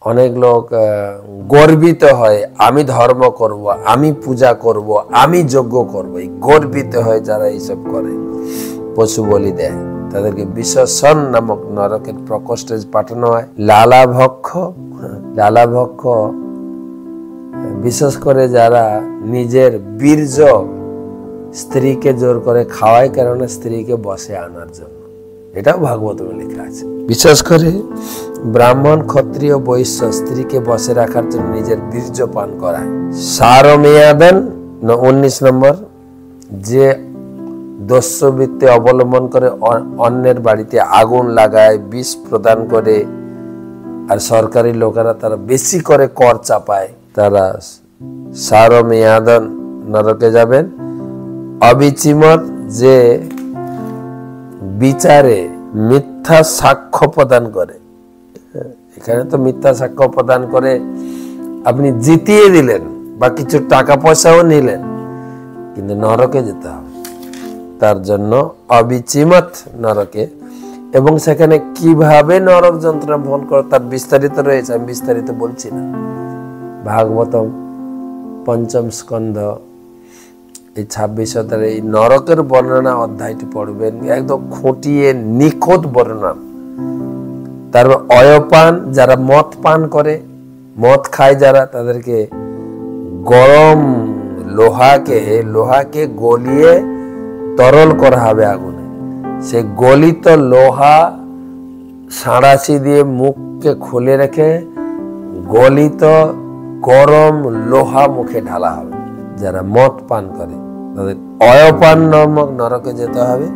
অনেক লোক গর্বিত হয়, আমি ধর্ম করব, আমি পূজা করব, আমি যজ্ঞ করব। এই গর্বিত হয়ে যারা এইসব করে, পশু বলি দেয়, তাদেরকে বিশ্বসন নামক নরকের প্রকোষ্ঠে পাঠানো হয়। লালাভক্ষ বিশেষ করে যারা নিজের বীর্য স্ত্রীকে জোর করে খাওয়ায়, কারণে স্ত্রীকে বসে আনার জন্য। এটাও ভাগবতমে লেখা আছে। বিশেষ করে ব্রাহ্মণ, ক্ষত্রিয়, বৈশ্য স্ত্রীকে বসে রাখার জন্য নিজের বীর্য পান করায়। সারমেয়াদন 19 নম্বর, যে দস্যুবৃত্তি অবলম্বন করে অন্যের বাড়িতে আগুন লাগায়, বিষ প্রদান করে, আর সরকারি লোকেরা তারা বেশি করে কর চাপায়, তারা সারমেয়াদন নরকে যাবেন। অবিচিমত, যে বিচারে মিথ্যা সাক্ষ্য প্রদান করে, এখানে তো মিথ্যা সাক্ষ্য প্রদান করে আপনি জিতিয়ে দিলেন বা কিছু টাকা পয়সাও নিলেন, কিন্তু নরকে যেতে হবে তার জন্য। অবিচিমত নরকে, এবং সেখানে কিভাবে নরক যন্ত্রণা ভোগ করে তার বিস্তারিত রয়েছে, আমি বিস্তারিত বলছি না। ভাগবতম 5ম স্কন্ধ এই 26 অধ্যায়ে এই নরকের বর্ণনা অধ্যায়টি পড়বেন, একদম খুঁটিয়ে নিখুঁত বর্ণনা। তারপর অয়পান, যারা মদ পান করে, মদ খায় যারা, তাদেরকে গরম লোহাকে গলিয়ে তরল করা হবে আগুনে। সে গলিত লোহা সাঁড়াশি দিয়ে মুখকে খুলে রেখে গলিত গরম লোহা মুখে ঢালা হবে। যারা মদ পান করে তাদের অয়পান নামক নরকে যেতে হবে।